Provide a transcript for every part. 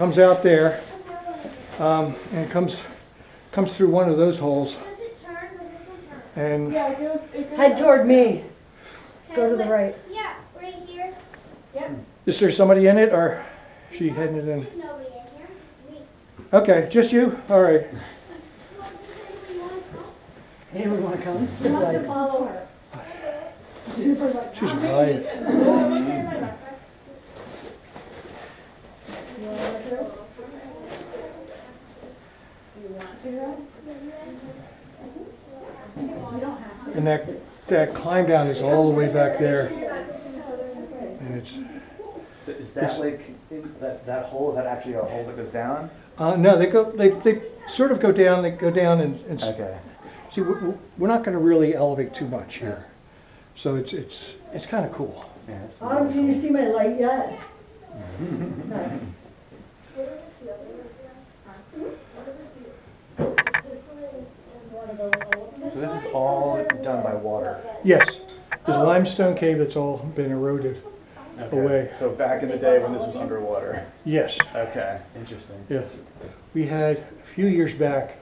Comes out there and comes through one of those holes. Does it turn? Does this one turn? And Yeah, it goes Head toward me. Go to the right. Yeah, right here. Yeah. is there somebody in it, or is she heading it in? There's nobody in here. It's me. Okay, just you? All right. Well, does anybody want to come? Anyone want to come? He wants to follow her. Jennifer's like, She's "Not me." lying. There's someone here in my backpack. You want to? Do you want to run? You don't have to. And that climb down is all the way back there. And it's So is that like that hole? Is that actually a hole that goes down? no, they sort of go down. They go down and Okay. see. We're not going to really elevate too much here, so it's kind of cool. Yeah, that's Can you see my light yet? No. So this is all done by water. Yes, the limestone cave that's all been eroded away. So back in the day when this was underwater. Yes, Okay. Interesting. yes. We had a few years back,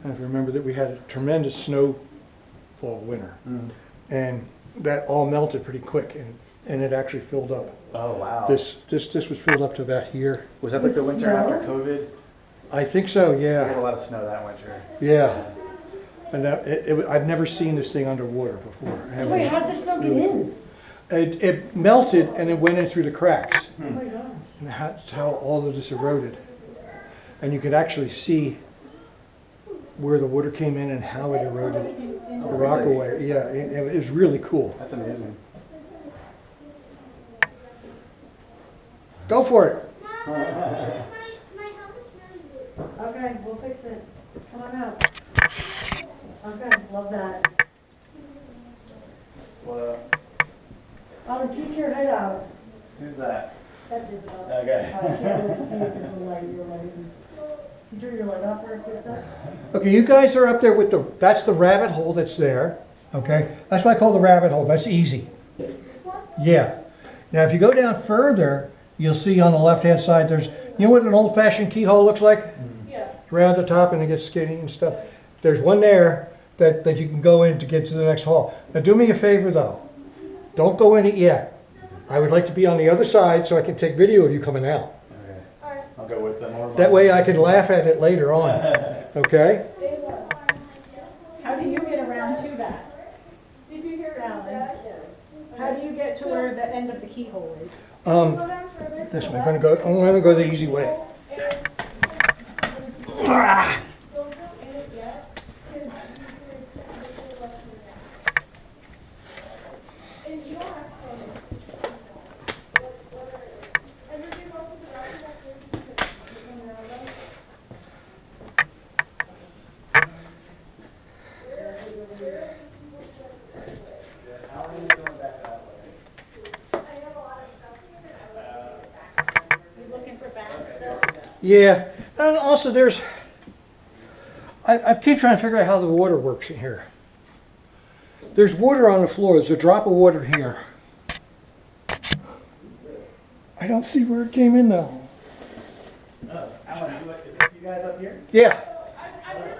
I don't know if you remember, that we had a tremendous snowfall winter, and that all melted pretty quick, and it actually filled up. Oh wow. This was filled up to about here. was that like the With winter snow? after COVID? I think so. We had a Yeah, lot of snow that winter. yeah. And I've never seen this thing underwater before. So wait, how did the snow get in? It melted and it went in through the cracks. Oh my gosh. And that's how all of this eroded. And you could actually see where the water came in and how it eroded the rock away. Yeah, it was really cool. That's amazing. Go for it. My helmet's really good. Okay, we'll fix it. Come on out. Okay, love that. Well, Peek your head out. who's that? That's Isabel. Okay. I can't really see it because the light, your light is. You turn your light off for a quick sec? Okay, you guys are up there with that's the rabbit hole that's there. Okay, that's what I call the rabbit hole. That's easy. Yeah. Now, if you go down further, you'll see on the left-hand side, you know what an old-fashioned keyhole looks like? Yeah. Around the top and it gets skinny and stuff. There's one there that you can go in to get to the next hall. Now do me a favor though. Don't go in it yet. I would like to be on the other side so I can take video of you coming out. Okay. I'll go with them. That way I can laugh at it later on. Okay? How do you get around to that? Did you hear Alan? How do you get to where the end of the keyhole is? This way. I'm gonna go the easy way. Ah. You looking for bats still? Yeah. And also I keep trying to figure out how the water works in here. There's water on the floor. There's a drop of water here. I don't see where it came in though. Oh, Alan, is it you guys up here? Yeah. I'm really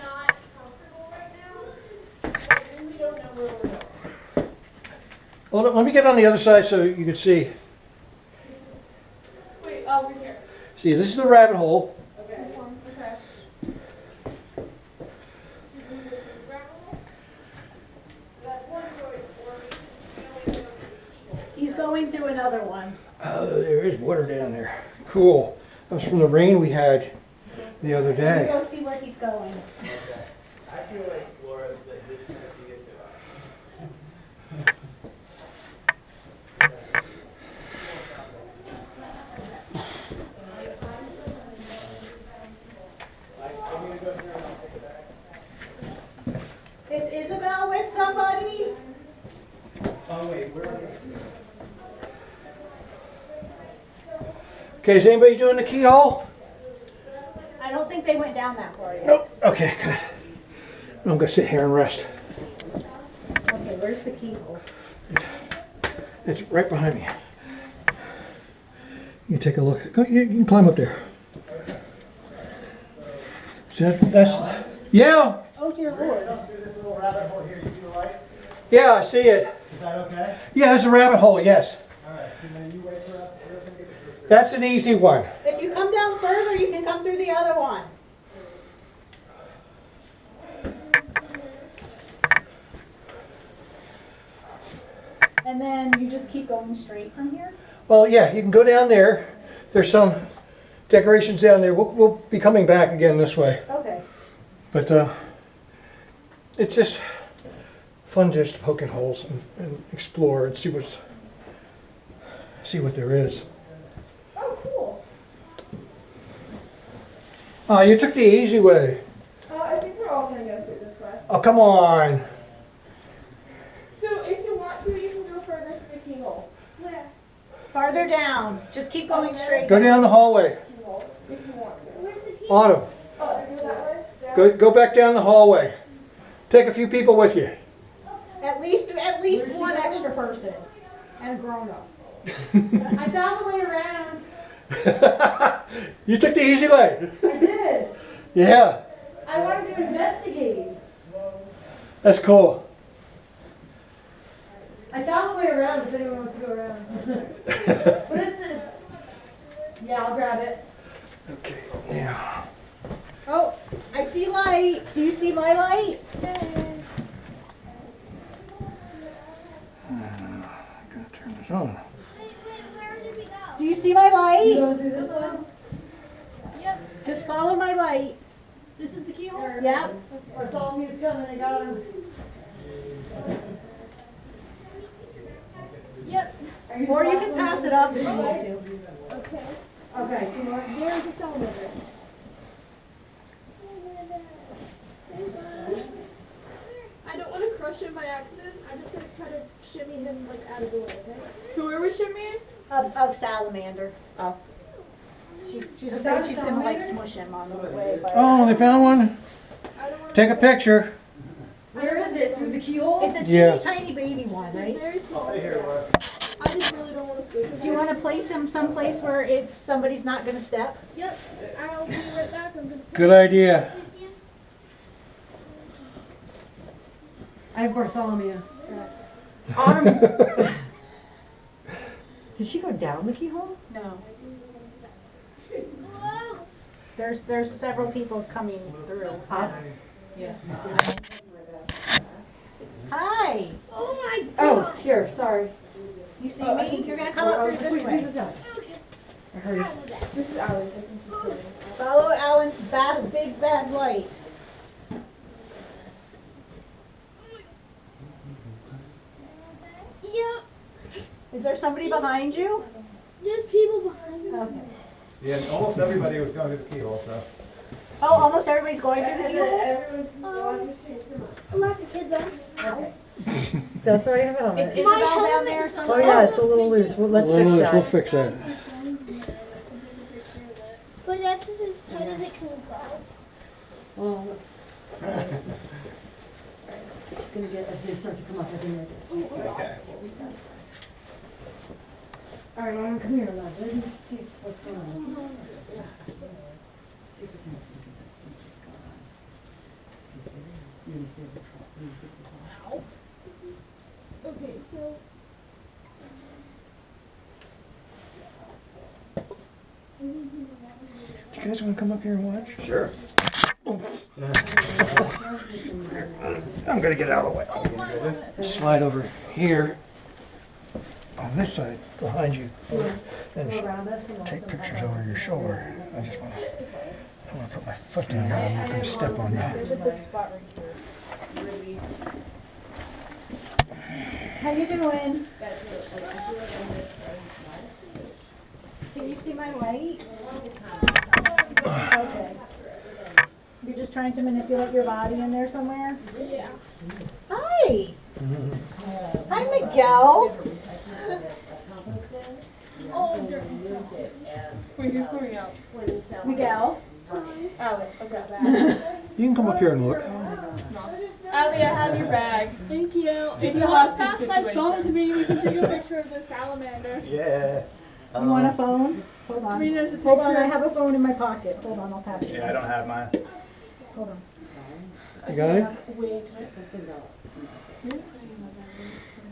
not comfortable right now. I really don't know where we're going. Well, let me get on the other side so you can see. Wait, oh, we're here. See, this is the rabbit hole. Okay. This one, okay. That's one choice for me. He's going through another one. Oh, there is water down there. Cool. That was from the rain we had the other Let me day. go see where he's going. I feel like Laura, that this might be it. I'm gonna go through and I'll pick it back. Is Isabel with somebody? Oh wait, where are you? Okay, is anybody doing the keyhole? I don't think they went down that far yet. Nope. Okay, good. I'm gonna sit here and rest. Okay, where's the keyhole? It's right behind me. You take a look. Go, you can climb up there. See that's yeah. Oh dear Lord. Through this little rabbit hole here, you see the light? Yeah, I see it. Is that okay? Yeah, there's a rabbit hole. Yes, Alright, and then you wait for us. We're gonna get the picture. that's an easy one. If you come down further, you can come through the other one. And then you just keep going straight from here? Well, yeah, you can go down there. There's some decorations down there. We'll be coming back again this way. Okay. But it's just fun just to poke in holes and explore and see what there is. Oh, cool. Oh, you took the easy way. I think we're all gonna go through this way. Oh, come on. So if you want to, you can go further through the keyhole. Where? Farther down. Just keep going straight. Go down the hallway. Keyhole, if you want to. Where's the key? Autumn, Oh, go that way? go back down the hallway. Take a few people with you. At least one extra person and a grown up. I found the way around. You took the easy way. I did. Yeah, I wanted to investigate. that's cool. I found the way around if anyone wants to go around. But it's a... Yeah, I'll grab it. Okay, now. Oh, I see light. Do you see my light? I'm gonna turn this on. Where did we go? Do you see my You light? going through this one? Just follow my light. This is the keyhole? Yep. Bartholomew's coming, I got him. Yep. Are the Or you last can one pass going it up through if you this need way? to. Okay. Okay, 2 more. There's a salamander. I don't want to crush him by accident. I'm just gonna try to shimmy him like out of the way, okay? Who are we shimmying? Of salamander. Oh. She's I afraid found a she's gonna like salamander? smush him on the way. But Oh, they found one? I don't want Take a picture. Where is it? Through the keyhole? it's a teeny Yeah. tiny baby one, right? very small. Stay here, Laura. I just really don't want to squish him. Do you want to place him someplace where somebody's not gonna step? Yep. I'll be right back. I'm gonna. Good idea. I have Bartholomew. Autumn. Did she go down the keyhole? No. There's several people coming through. Up? Hi. Oh my Oh, god. here, sorry. You see me? You're gonna come up through this way. I heard it. This is Alex. I think she's coming. Follow Alan's big bad light. Yeah. Is there somebody behind you? There's people behind you. Okay. Yeah, almost everybody was going to the keyhole, so. Oh, almost everybody's going through the keyhole? Lock the kids out. Okay. That's why I have it on. Is Isabel down there Oh somewhere? yeah, it's a little loose. Well, let's fix We'll that. fix that. But that's just as tight as it can go. Well, let's. It's gonna get, as they start to come up, I think. Okay. All right, Lauren, come here, love. Let me see what's going on. See if we can look at this, see what's going on. You see? You understand what's going on? Let me take this off. Okay, so. Do you guys want to come up here and watch? Sure. I'm gonna get out of the way. Slide over here on this side behind you and Go around us and I'll take step pictures back. over your shoulder. I want to put my foot down here. I'm not going to step on you. There's a good spot right here. How you doing? Can you see my light? Okay. You're just trying to manipulate your body in there somewhere? Yeah. Hi! Hi, Miguel! Oh, dirty stuff. Wait, who's coming out? Miguel? Alex. Okay. You can come up here and look. Allie, I have your bag. Thank you. If you want to pass my phone to me, we can take a picture of the salamander. Yeah. You want a phone? Hold on. Hold on, I have a phone in my pocket. Hold on, I'll pass it. Yeah, I don't have mine. Hold on. You got it?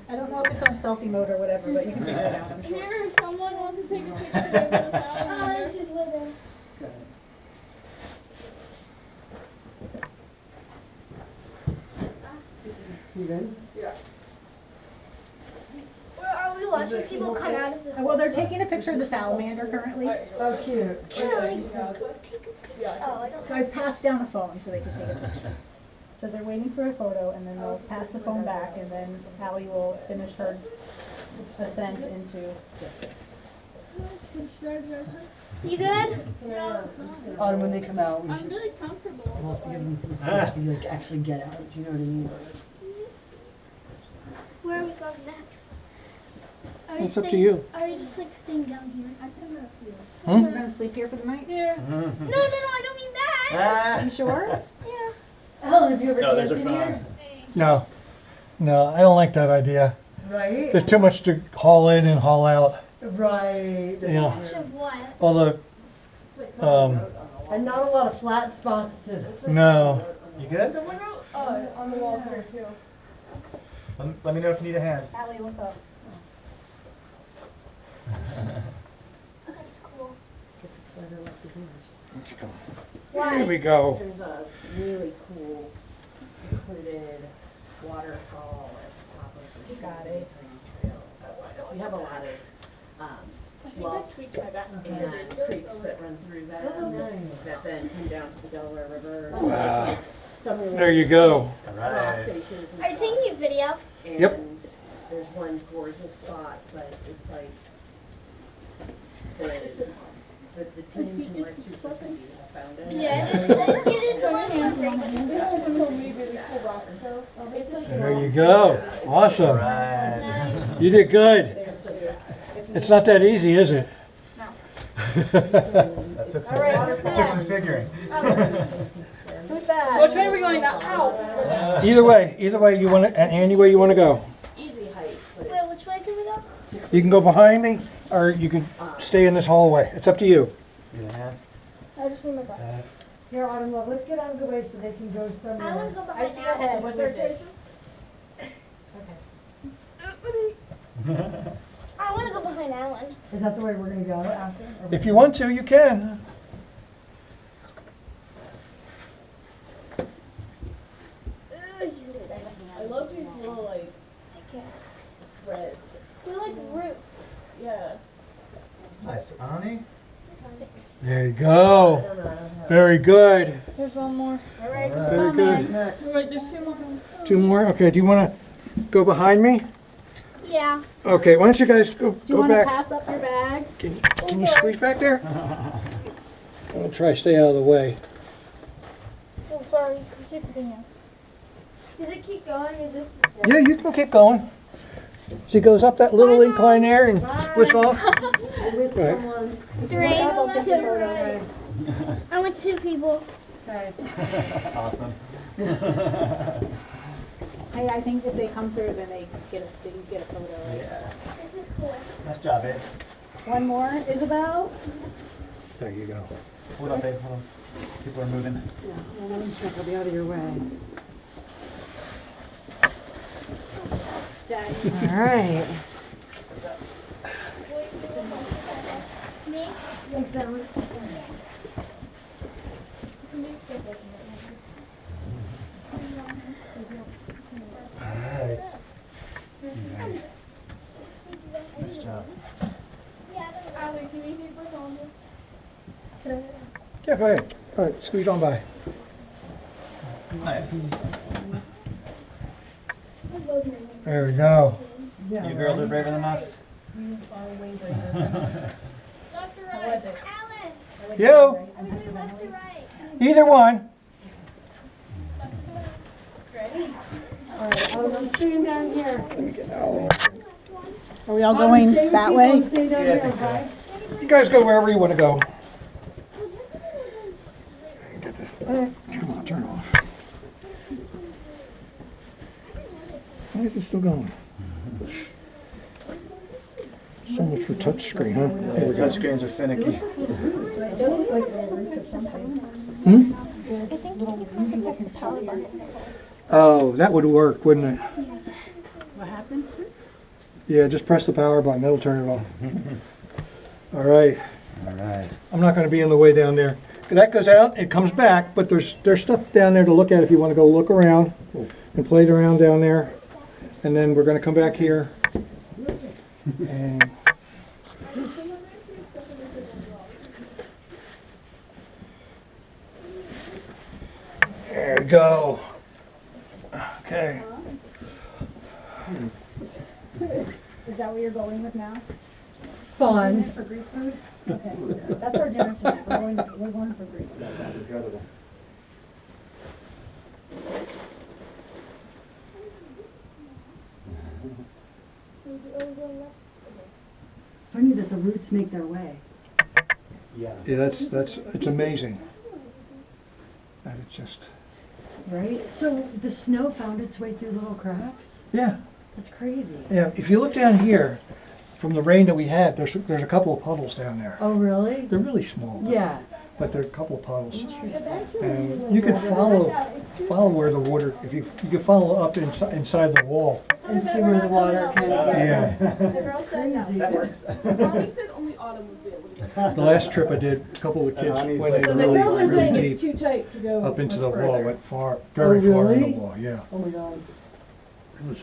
I don't know if it's on selfie mode or whatever, but you can figure it out, I'm sure. Here, someone wants to take a picture of this Oh, island. this is what they're. You good? Where are we watching people come out of the. Well, they're taking a picture of the salamander currently. Oh, cute. Can I go take a picture? Oh, I don't. So I passed down a phone so they could take a picture. So they're waiting for a photo and then they'll pass the phone back and then Allie will finish her ascent into. You good? Autumn, when they come out, we I'm should, really comfortable. we'll have to give them some space to like actually get out, do you know what I mean? Where are we going next? Are It's we up to staying- you. Are we just like staying down here? I can up here. You're gonna sleep here for the night? Here. No, I don't mean that. You sure? Yeah. Oh, have you ever No, there's camped a in phone. here? No. No, I don't like that idea. Right? There's too much to haul in and haul out. Right. this is Yeah. true. Of what? All the, And not a lot of flat spots to. no. You good? The window on the wall here too. Let me know if you need a hand. Allie, look up. That's cool. Guess that's why they left the doors. Here we go. There's a really cool secluded waterfall at the top of the Got it. trail. We have a lot of bluffs and creeks that run through that, that then come down to the Delaware River. Wow. Some of the There you go. All rock right. faces and Are you stuff. taking a video? Yep. And there's one gorgeous spot, but it's like the team can like too quickly have found it. Yeah, it is a little slippery. There you go. Awesome. Right. Nice. You did good. It's not that easy, is it? That took some, All right, who's that took some next? figuring. Who's that? Which way are we going now? Ow! Either way you want to, any way you want to go. Easy hike, but Wait, which way can we go? You can go behind me, or you can stay in this hallway. It's up to you. Need a hand? I just need my butt. Here, Autumn, love, let's get out of the way so they can go I want somewhere. to go I behind see your head. What's our choices? I want to go behind Alan. Is that the way we're gonna go after? Or- If you want to, you can. I love these little like threads. They're like roots. Yeah. Nice. Annie? There you go. Very good. There's one more. All right, who's Very coming? good. Wait, there's two more. Two more? Okay, do you want to go behind me? Yeah. Okay, why don't you guys Do you go want to back. pass up your bag? Can you squeeze back there? I'll try to stay out of the way. Oh, sorry. Keep going. Does it keep going? Is this? Yeah, you can keep going. She goes up that little incline there and splits off. With Right. someone. Three. Two. I'm with two people. Okay. Awesome. Hey, I think if they come through, then they can get a photo. Right? Yeah. This is cool. Nice job, babe. One more, Isabel. There you go. Hold on, babe. Hold on. People are moving. Yeah, hold on a sec, I'll be out of your way. Daddy. All right. Me? Thanks, Emily. Alright. Nice job. Yeah. Allie, can you take my phone? Yeah, go ahead. All right, squeeze on by. Nice. There we go. You girls are braver than us. Left or How right? was it? Alan. You, Are we doing left or right? either one. All right, I'm staying down here. Are we all going that way? I'm staying down Yeah, I here, think so. okay? You guys go wherever you want to go. Get this. Turn off. Why is it still going? So much The touch screen, huh? Yeah, touchscreens are finicky. It does look like there's roots of something. Hmm? There's I think little you roots can press looking the stuff power here. button. Oh, that would work, wouldn't it? What happened? Yeah, just press the power button, it'll turn it on. All right, All right. I'm not gonna be in the way down there. That goes out, it comes back, but there's stuff down there to look at if you wanna go look around and play around down there. And then we're gonna come back here. And there we go. Okay. Is that what you're going with now? It's fun. For Greek food? Okay. That's our dinner tonight. We're going for Greek. Incredible. Funny that the roots make their way. Yeah. Yeah, it's amazing. And it's just, Right? So the snow found its way through little cracks? yeah. That's crazy. Yeah, if you look down here, from the rain that we had, there's a couple of puddles down there. Oh, really? They're really small, Yeah. but they're a couple of puddles. Interesting. And you can follow where the water, if you can follow up inside the wall. And see where the water kind of gets. Yeah. The girl said no. Crazy. That works. Mommy said only Autumn would be able to get that. The last trip I did, a couple of the kids Honey's went in like- So the really, girls are really saying it's deep, too tight to go up into the much wall, further. went far, very far in really? the wall, yeah. Oh my God. It was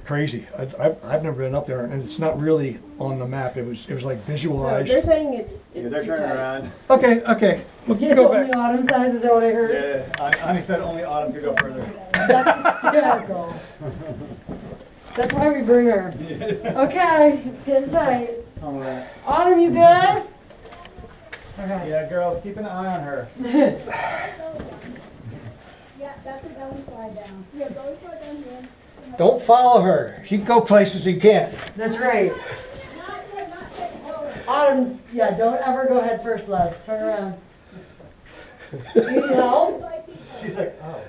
crazy. I've never been up there, and it's not really on the map. It was like So visualized. they're saying it's Yeah, too they're turning tight. around. Okay. We'll It's go only back. autumn size, is that what I heard? Yeah, Honey said only Autumn could go further. That's hysterical. That's why we bring her. Okay, it's getting tight. Tell me that. Autumn, you good? Okay. Yeah, girls, keep an eye on her. Yeah, that's a belly slide down. Yeah, go slide down here. Don't follow her. She can go places you can't. That's right. Autumn, yeah, don't ever go head first, love. Turn around. Do you need help? She's like, oh.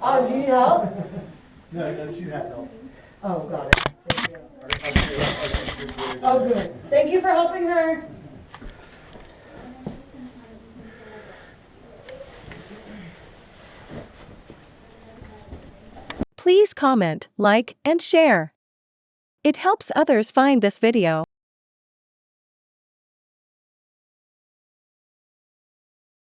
Autumn, do you need help? No, she has help. Oh, got it. Thank you. Oh, good. Thank you for helping her. Please comment, like, and share. It helps others find this video.